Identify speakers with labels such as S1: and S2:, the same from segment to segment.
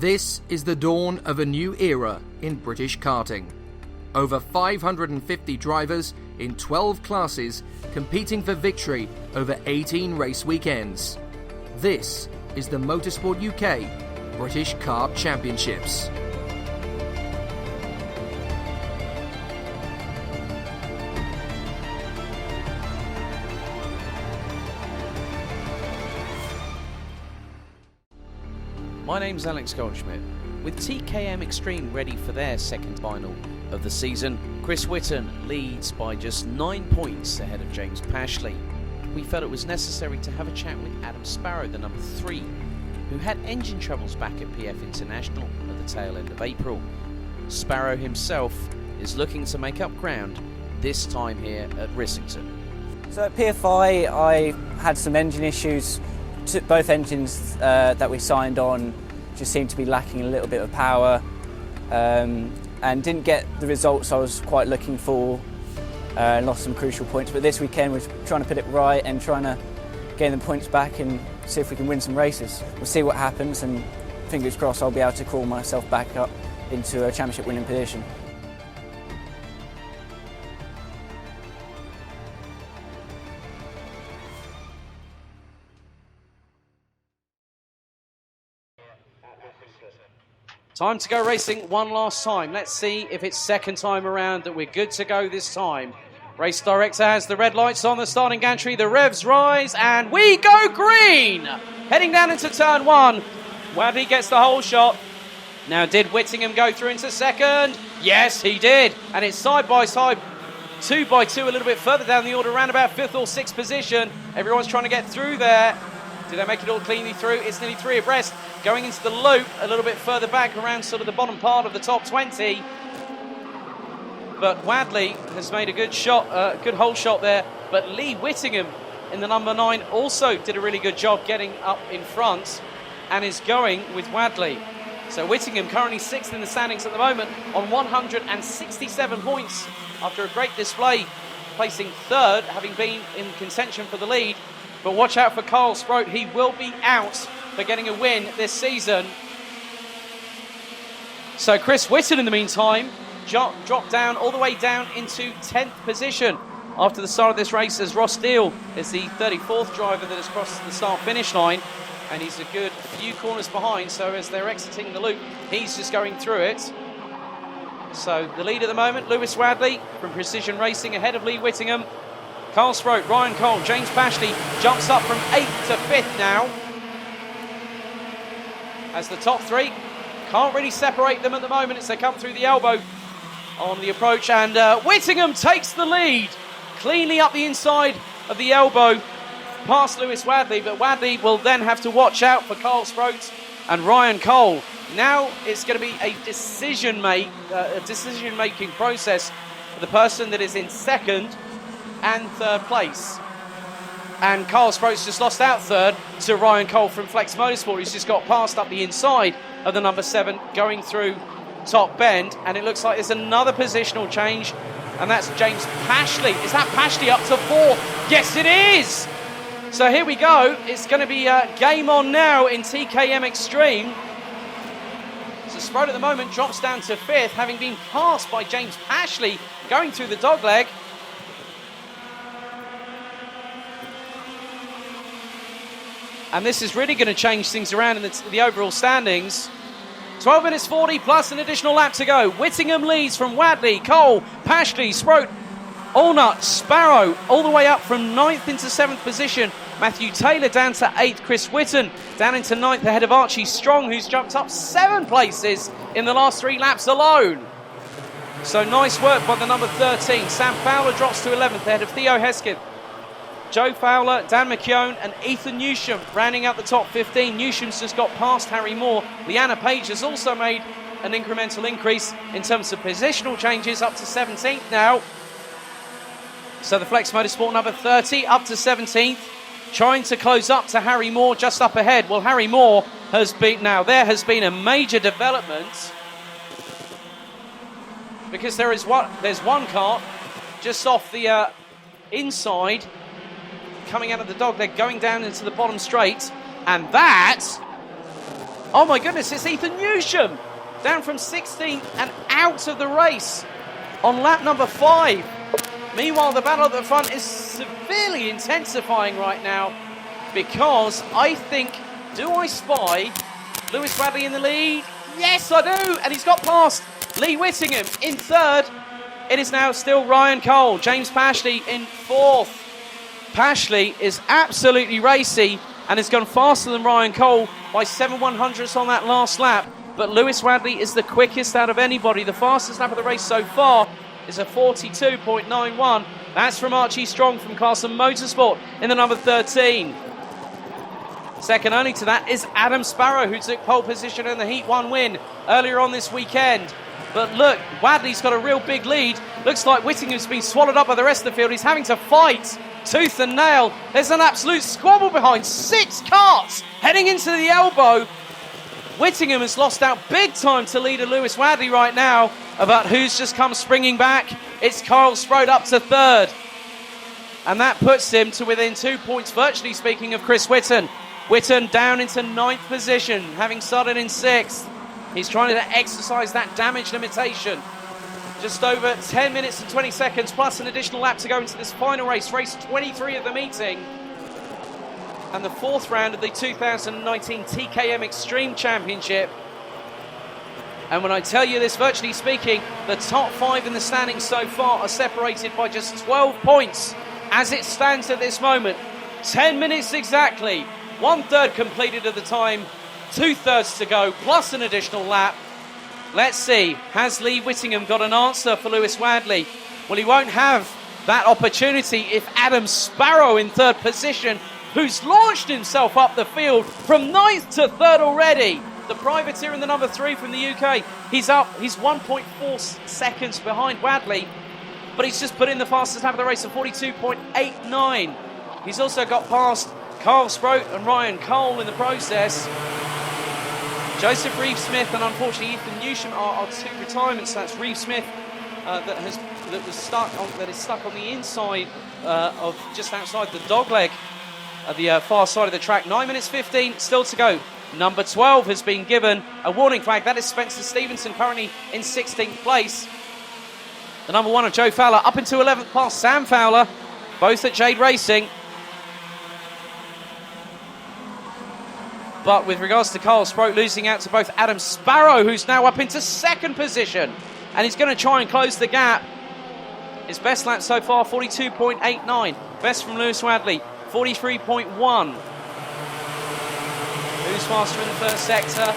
S1: This is the dawn of a new era in British karting. Over 550 drivers in 12 classes competing for victory over 18 race weekends. This is the Motorsport UK British Kart Championships.
S2: My name's Alex Goldschmidt. With TKM Extreme ready for their second final of the season, Chris Whitton leads by just 9 points ahead of James Pashley. We felt it was necessary to have a chat with Adam Sparrow, the number 3, who had engine troubles back at PF International at the tail end of April. Sparrow himself is looking to make up ground, this time here at Rissington.
S3: So at PFI I had some engine issues. Both engines that we signed on just seemed to be lacking a little bit of power and didn't get the results I was quite looking for, lost some crucial points. But this weekend we're trying to put it right and trying to gain the points back and see if we can win some races. We'll see what happens, and fingers crossed I'll be able to crawl myself back up into a championship winning position.
S2: Time to go racing one last time. Let's see if it's second time around that we're good to go this time. Race director has the red lights on the starting gantry. The revs rise and we go green! Heading down into turn 1. Wadley gets the whole shot. Now, did Whittingham go through into second? Yes, he did. And it's side by side, 2 by 2, a little bit further down the order, around about 5th or 6th position. Everyone's trying to get through there. Did they make it all cleanly through? It's nearly 3 abreast. Going into the loop a little bit further back around sort of the bottom part of the top 20. But Wadley has made a good shot, good hole shot there. But Lee Whittingham in the number 9 also did a really good job getting up in front and is going with Wadley. So Whittingham currently 6th in the standings at the moment on 167 points after a great display, placing 3rd, having been in contention for the lead. But watch out for Carl Sproat. He will be out for getting a win this season. So Chris Whitton, in the meantime, dropped down all the way down into 10th position after the start of this race, as Ross Deal is the 34th driver that has crossed the start-finish line, and he's a good few corners behind. So as they're exiting the loop, he's just going through it. So the lead at the moment, Lewis Wadley from Precision Racing ahead of Lee Whittingham. Carl Sproat, Ryan Cole, James Pashley jumps up from 8th to 5th now. As the top 3 can't really separate them at the moment as they come through the elbow on the approach. And Whittingham takes the lead cleanly up the inside of the elbow past Lewis Wadley. But Wadley will then have to watch out for Carl Sproat and Ryan Cole. Now it's going to be a decision-making process for the person that is in 2nd and 3rd place. And Carl Sproat's just lost out 3rd to Ryan Cole from Flex Motorsport, who's just got past up the inside of the number 7 going through top bend. And it looks like there's another positional change, and that's James Pashley. Is that Pashley up to 4? Yes, it is! So here we go. It's going to be game on now in TKM Extreme. So Sproat at the moment drops down to 5th, having been passed by James Pashley going through the dogleg. And this is really going to change things around in the overall standings. 12 minutes 40 plus an additional lap to go. Whittingham leads from Wadley, Cole, Pashley, Sproat, Allnut, Sparrow, all the way up from 9th into 7th position. Matthew Taylor down to 8th. Chris Whitton down into 9th ahead of Archie Strong, who's jumped up 7 places in the last 3 laps alone. So nice work by the number 13. Sam Fowler drops to 11th ahead of Theo Hesketh. Joe Fowler, Dan McKeown and Ethan Newsham rounding out the top 15. Newsham's just got past Harry Moore. Leanna Page has also made an incremental increase in terms of positional changes, up to 17th now. So the Flex Motorsport number 30 up to 17th, trying to close up to Harry Moore just up ahead. Well, Harry Moore has been, now there has been a major development, because there's one kart just off the inside, coming out of the dogleg, going down into the bottom straight, and that Oh my goodness, it's Ethan Newsham down from 16th and out of the race on lap number 5. Meanwhile, the battle at the front is severely intensifying right now because I think, do I spy Lewis Bradley in the lead? Yes, I do, and he's got past Lee Whittingham in 3rd. It is now still Ryan Cole, James Pashley in 4th. Pashley is absolutely racy and has gone faster than Ryan Cole by 7/100ths on that last lap. But Lewis Bradley is the quickest out of anybody. The fastest lap of the race so far is a 42.91. That's from Archie Strong from Carson Motorsport in the number 13. Second only to that is Adam Sparrow, who took pole position in the Heat 1 win earlier on this weekend. But look, Wadley's got a real big lead. Looks like Whittingham's been swallowed up by the rest of the field. He's having to fight tooth and nail. There's an absolute squabble behind. 6 carts heading into the elbow. Whittingham has lost out big time to leader Lewis Wadley right now. About who's just come springing back. It's Kyle Sproat up to 3rd. And that puts him to within 2 points, virtually speaking, of Chris Whitten. Whitten down into 9th position, having started in 6th. He's trying to exercise that damage limitation. Just over 10 minutes and 20 seconds, plus an additional lap to go into this final race, race 23 of the meeting. And the 4th round of the 2019 TKM Extreme Championship. And when I tell you this, virtually speaking, the top 5 in the standings so far are separated by just 12 points as it stands at this moment. 10 minutes exactly. 1/3 completed at the time, 2/3 to go, plus an additional lap. Let's see, has Lee Whittingham got an answer for Lewis Wadley? Well, he won't have that opportunity if Adam Sparrow in 3rd position, who's launched himself up the field from 9th to 3rd already. The privateer in the number 3 from the UK. He's up, he's 1.4 seconds behind Wadley, but he's just put in the fastest lap of the race of 42.89. He's also got past Carl Sproat and Ryan Cole in the process. Joseph Reeve-Smith and unfortunately Ethan Newsham are 2 retirements. That's Reeve-Smith that is stuck on the inside of just outside the dogleg at the far side of the track. 9 minutes 15 still to go. Number 12 has been given a warning flag. That is Spencer Stevenson, currently in 16th place. The number 1 of Joe Fowler up into 11th past Sam Fowler, both at Jade Racing. But with regards to Carl Sproat, losing out to both Adam Sparrow, who's now up into 2nd position. And he's going to try and close the gap. His best lap so far, 42.89. Best from Lewis Wadley, 43.1. Who's faster in the 1st sector?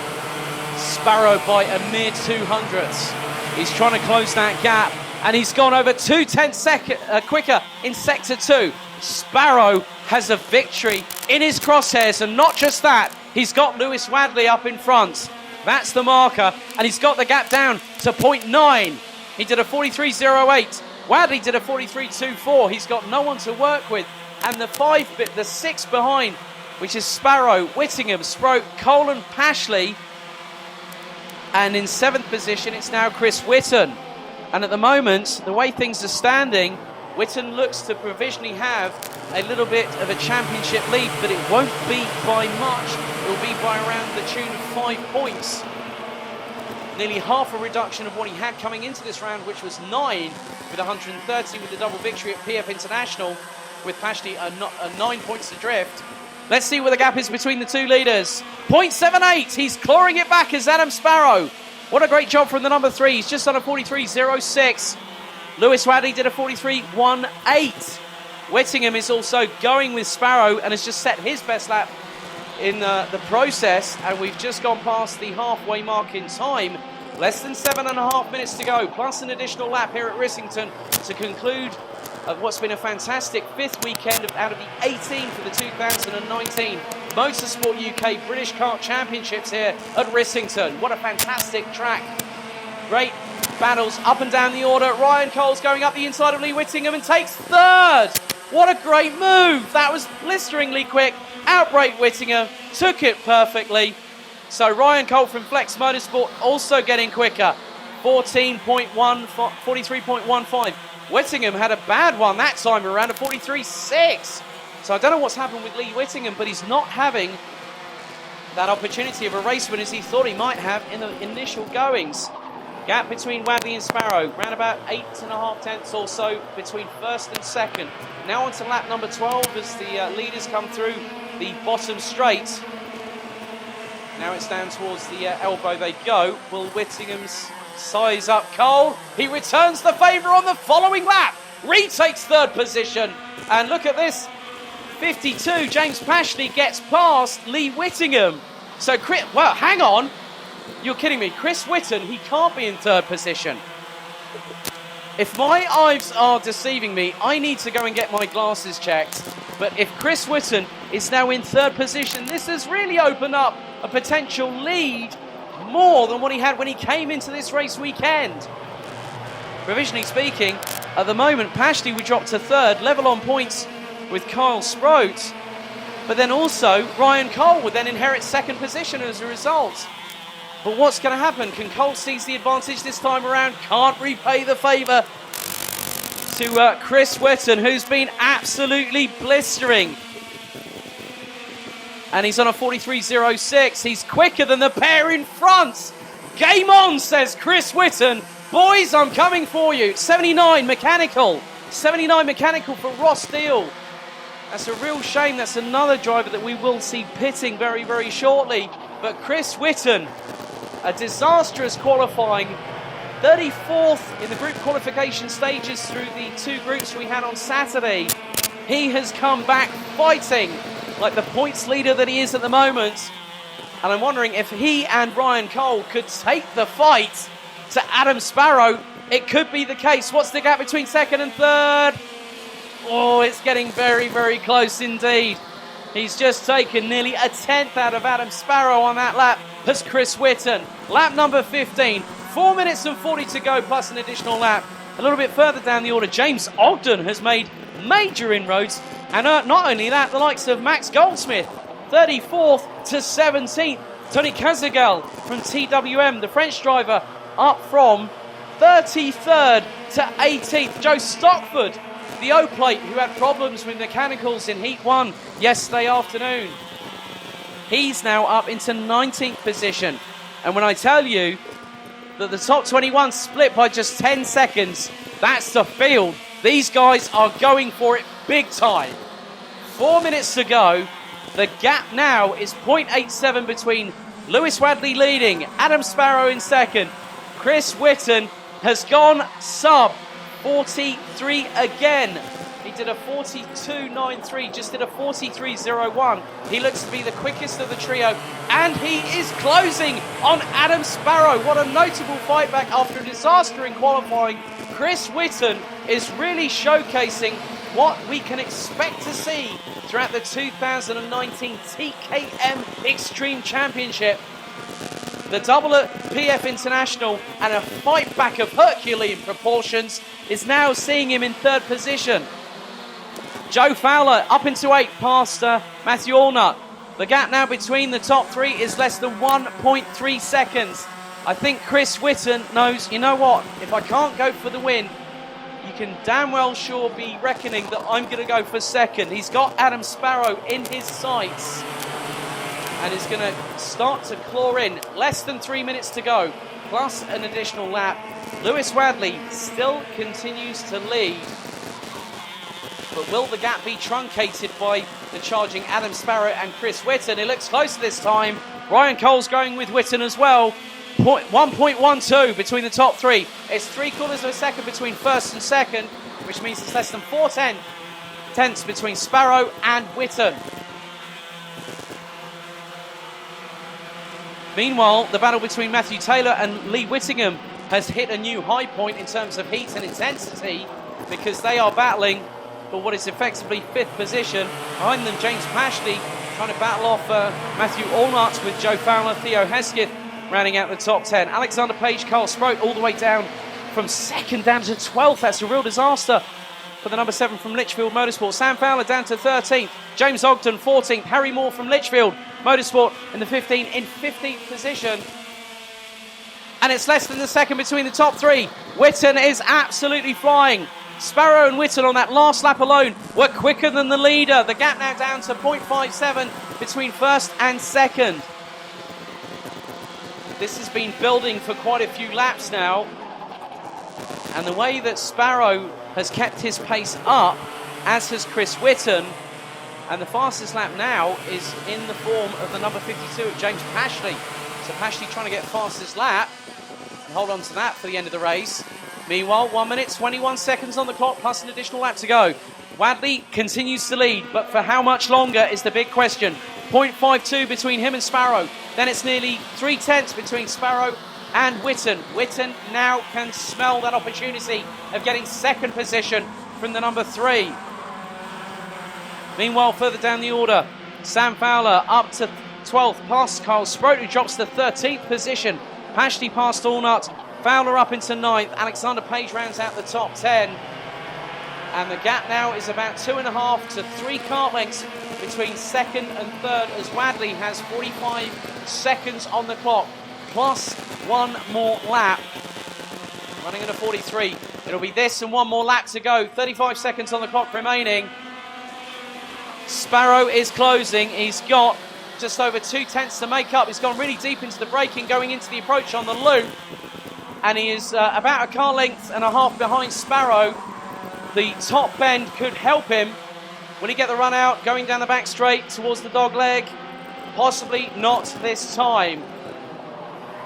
S2: Sparrow by a mere 200ths. He's trying to close that gap. And he's gone over 2/10 quicker in sector 2. Sparrow has a victory in his crosshairs, and not just that, he's got Lewis Wadley up in front. That's the marker, and he's got the gap down to 0.9. He did a 43.08. Wadley did a 43.24. He's got no one to work with, and the 6 behind, which is Sparrow, Whittingham, Sproat, Cole and Pashley. And in 7th position, it's now Chris Whitten. And at the moment, the way things are standing, Whitten looks to provisionally have a little bit of a championship lead, but it won't be by much. It will be by around the tune of 5 points. Nearly half a reduction of what he had coming into this round, which was 9 with 130 with the double victory at PF International, with Pashley a 9 points adrift. Let's see where the gap is between the 2 leaders. 0.78, he's clawing it back as Adam Sparrow. What a great job from the number 3. He's just done a 43.06. Lewis Wadley did a 43.18. Whittingham is also going with Sparrow and has just set his best lap in the process. And we've just gone past the halfway mark in time. Less than 7.5 minutes to go, plus an additional lap here at Rissington to conclude what's been a fantastic 5th weekend out of the 18 for the 2019 Motorsport UK British Kart Championships here at Rissington. What a fantastic track. Great battles up and down the order. Ryan Cole's going up the inside of Lee Whittingham and takes 3rd. What a great move. That was blisteringly quick. Outbrake Whittingham, took it perfectly. So Ryan Cole from Flex Motorsport also getting quicker. 43.15. Whittingham had a bad one that time around, a 43.6. So I don't know what's happened with Lee Whittingham, but he's not having that opportunity of a race win as he thought he might have in the initial goings. Gap between Wadley and Sparrow, round about 8.5 tenths or so between first and second. Now on to lap number 12 as the leaders come through the bottom straight. Now it's down towards the elbow they go. Will Whittingham's size up Cole? He returns the favour on the following lap. Retakes third position. And look at this. 52, James Pashley gets past Lee Whittingham. So, well, hang on. You're kidding me. Chris Whitten, he can't be in third position. If my eyes are deceiving me, I need to go and get my glasses checked. But if Chris Whitten is now in third position, this has really opened up a potential lead more than what he had when he came into this race weekend. Provisionally speaking, at the moment, Pashley would drop to third, level on points with Kyle Sproat. But then also, Ryan Cole would then inherit second position as a result. But what's going to happen? Can Cole seize the advantage this time around? Can't repay the favour to Chris Whitten, who's been absolutely blistering. And he's on a 43.06. He's quicker than the pair in front. Game on, says Chris Whitten. Boys, I'm coming for you. 79 mechanical. 79 mechanical for Ross Steele. That's a real shame. That's another driver that we will see pitting very, very shortly. But Chris Whitten, a disastrous qualifying, 34th in the group qualification stages through the two groups we had on Saturday. He has come back fighting like the points leader that he is at the moment. And I'm wondering if he and Ryan Cole could take the fight to Adam Sparrow. It could be the case. What's the gap between second and third? Oh, it's getting very, very close indeed. He's just taken nearly a tenth out of Adam Sparrow on that lap. That's Chris Whitten. Lap number 15. 4 minutes and 40 to go plus an additional lap. A little bit further down the order, James Ogden has made major inroads. And not only that, the likes of Max Goldsmith, 34th to 17th. Tony Cazagal from TWM, the French driver, up from 33rd to 18th. Joe Stockford, the O-Plate, who had problems with mechanicals in Heat 1 yesterday afternoon. He's now up into 19th position. And when I tell you that the top 21 split by just 10 seconds, that's the field. These guys are going for it big time. 4 minutes to go. The gap now is 0.87 between Lewis Wadley leading, Adam Sparrow in second. Chris Whitten has gone sub 43 again. He did a 42.93, just did a 43.01. He looks to be the quickest of the trio, and he is closing on Adam Sparrow. What a notable fight back after a disaster in qualifying. Chris Whitten is really showcasing what we can expect to see throughout the 2019 TKM Extreme Championship. The double at PF International and a fight back of Herculean proportions is now seeing him in third position. Joe Fowler up into 8 past Matthew Allnut. The gap now between the top three is less than 1.3 seconds. I think Chris Whitten knows, you know what, if I can't go for the win, you can damn well sure be reckoning that I'm going to go for second. He's got Adam Sparrow in his sights and is going to start to claw in. Less than 3 minutes to go, plus an additional lap. Lewis Wadley still continues to lead. But will the gap be truncated by the charging Adam Sparrow and Chris Whitten? It looks close this time. Ryan Cole's going with Whitten as well. 1.12 between the top three. It's 3/4 of a second between first and second, which means it's less than 4 tenths between Sparrow and Whitten. Meanwhile, the battle between Matthew Taylor and Lee Whittingham has hit a new high point in terms of heat and intensity, because they are battling for what is effectively 5th position. Behind them, James Pashley trying to battle off Matthew Allnut with Joe Fowler, Theo Hesketh rounding out the top 10. Alexander Page, Carl Sproat all the way down from 2nd down to 12th. That's a real disaster for the number 7 from Litchfield Motorsport. Sam Fowler down to 13th. James Ogden 14th. Harry Moore from Litchfield Motorsport in the 15th position. And it's less than the second between the top three. Whitten is absolutely flying. Sparrow and Whitten on that last lap alone were quicker than the leader. The gap now down to 0.57 between first and second. This has been building for quite a few laps now. And the way that Sparrow has kept his pace up, as has Chris Whitten, and the fastest lap now is in the form of the number 52 of James Pashley. So Pashley trying to get fastest lap and hold on to that for the end of the race. Meanwhile, 1 minute, 21 seconds on the clock, plus an additional lap to go. Wadley continues to lead, but for how much longer is the big question. 0.52 between him and Sparrow. Then it's nearly 3/10 between Sparrow and Whitten. Whitten now can smell that opportunity of getting second position from the number 3. Meanwhile, further down the order, Sam Fowler up to 12th, past Carl Sproat, who drops to 13th position. Pashley past Allnut, Fowler up into 9th. Alexander Page rounds out the top 10. And the gap now is about 2.5 to 3 kart lengths between second and third, as Wadley has 45 seconds on the clock, plus one more lap. Running at a 43. It'll be this and one more lap to go. 35 seconds on the clock remaining. Sparrow is closing. He's got just over 2/10 to make up. He's gone really deep into the braking, going into the approach on the loop. And he is about a car length and a half behind Sparrow. The top bend could help him. Will he get the run out, going down the back straight towards the dog leg? Possibly not this time.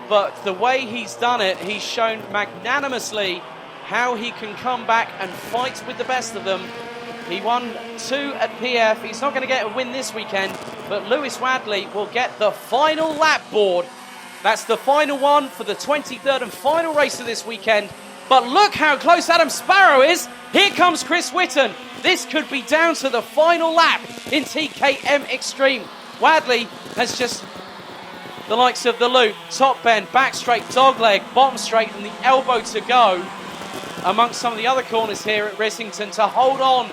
S2: But the way he's done it, he's shown magnanimously how he can come back and fight with the best of them. He won 2 at PF. He's not going to get a win this weekend, but Lewis Wadley will get the final lap board. That's the final one for the 23rd and final race of this weekend. But look how close Adam Sparrow is. Here comes Chris Whitten. This could be down to the final lap in TKM Extreme. Wadley has just the likes of the loop, top bend, back straight, dog leg, bottom straight, and the elbow to go amongst some of the other corners here at Rissington to hold on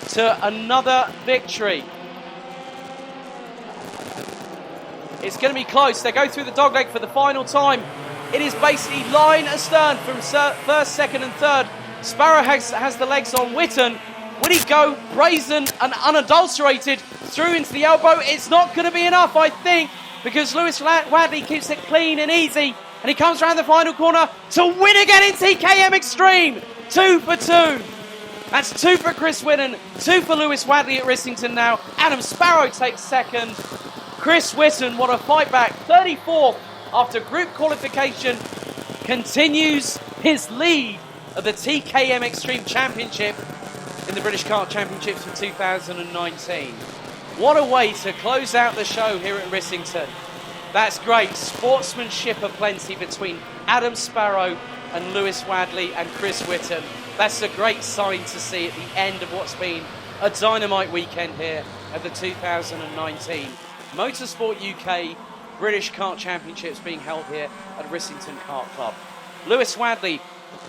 S2: to another victory. It's going to be close. They go through the dog leg for the final time. It is basically line astern from first, second and third. Sparrow has the legs on Whitten. Will he go brazen and unadulterated through into the elbow? It's not going to be enough, I think, because Lewis Wadley keeps it clean and easy. And he comes around the final corner to win again in TKM Extreme. 2 for 2. That's 2 for Chris Whitten, 2 for Lewis Wadley at Rissington now. Adam Sparrow takes second. Chris Whitten, what a fight back. 34th after group qualification, continues his lead of the TKM Extreme Championship in the British Kart Championships for 2019. What a way to close out the show here at Rissington. That's great. Sportsmanship aplenty between Adam Sparrow and Lewis Wadley and Chris Whitten. That's a great sign to see at the end of what's been a dynamite weekend here at the 2019 Motorsport UK British Kart Championships being held here at Rissington Kart Club. Lewis Wadley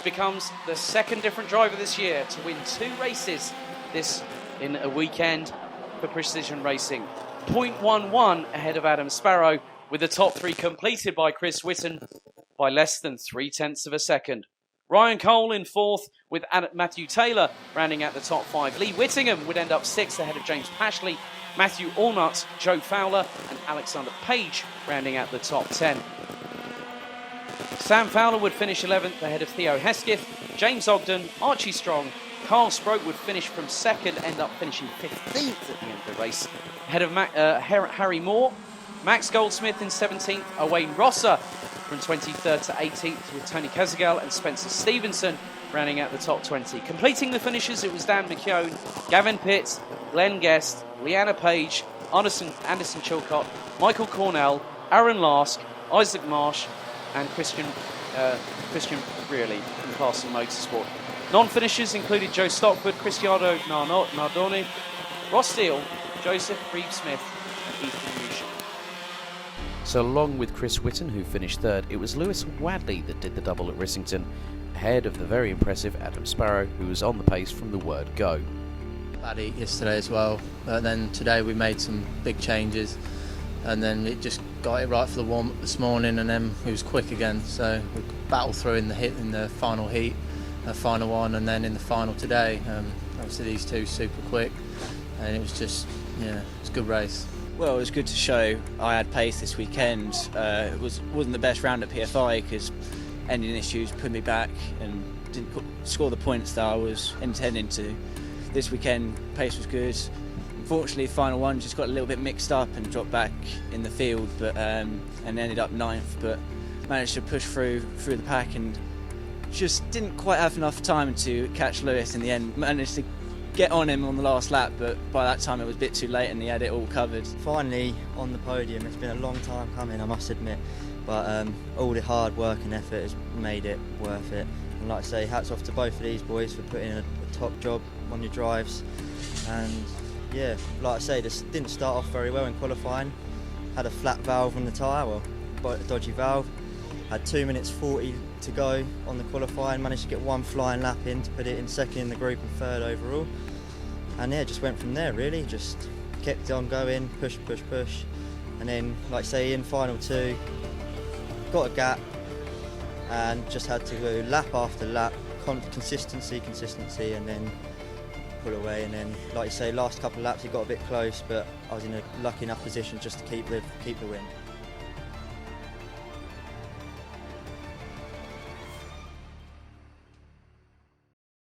S2: becomes the second different driver this year to win 2 races this in a weekend for Precision Racing. 0.11 ahead of Adam Sparrow, with the top 3 completed by Chris Whitten by less than 0.3 of a second. Ryan Cole in 4th, with Matthew Taylor rounding out the top 5. Lee Whittingham would end up 6th ahead of James Pashley. Matthew Allnut, Joe Fowler and Alexander Page rounding out the top 10. Sam Fowler would finish 11th ahead of Theo Hesketh. James Ogden, Archie Strong, Carl Sproat would finish from 2nd, end up finishing 15th at the end of the race ahead of Harry Moore. Max Goldsmith in 17th, Owain Rosser from 23rd to 18th, with Tony Casagal and Spencer Stevenson rounding out the top 20. Completing the finishes, it was Dan McKeown, Gavin Pitts, Glenn Guest, Leanna Page, Anderson Chilcott, Michael Cornell, Aaron Lask, Isaac Marsh, and Christian Brearley from Castle Motorsport. Non-finishers included Joe Stockford, Cristiano Nardoni, Ross Steele, Joseph Reeve-Smith, and Ethan Rush.
S4: So along with Chris Whitten, who finished 3rd, it was Lewis Wadley that did the double at Rissington, ahead of the very impressive Adam Sparrow, who was on the pace from the word go.
S5: Bad heat yesterday as well, but then today we made some big changes, and then it just got it right for the warm-up this morning, and then it was quick again. So we battled through in the final heat, final one, and then in the final today. Obviously these two super quick, and it was just, it's a good race.
S3: Well, it was good to show I had pace this weekend. It wasn't the best round at PFI because engine issues put me back and didn't score the points that I was intending to. This weekend, pace was good. Unfortunately, final one just got a little bit mixed up and dropped back in the field, but and ended up 9th. But managed to push through the pack and just didn't quite have enough time to catch Lewis in the end. Managed to get on him on the last lap, but by that time it was a bit too late and he had it all covered.
S6: Finally on the podium. It's been a long time coming, I must admit, but all the hard work and effort has made it worth it. And like I say, hats off to both of these boys for putting in a top job on your drives. And yeah, like I say, this didn't start off very well in qualifying. Had a flat valve on the tyre, well, a dodgy valve. Had 2 minutes 40 to go on the qualifying, managed to get one flying lap in to put it in second in the group and third overall. And yeah, just went from there really, just kept on going, push. And then, like I say, in final 2, got a gap and just had to go lap after lap, consistency, and then pull away. And then, like you say, last couple of laps it got a bit close, but I was in a lucky enough position just to keep the win.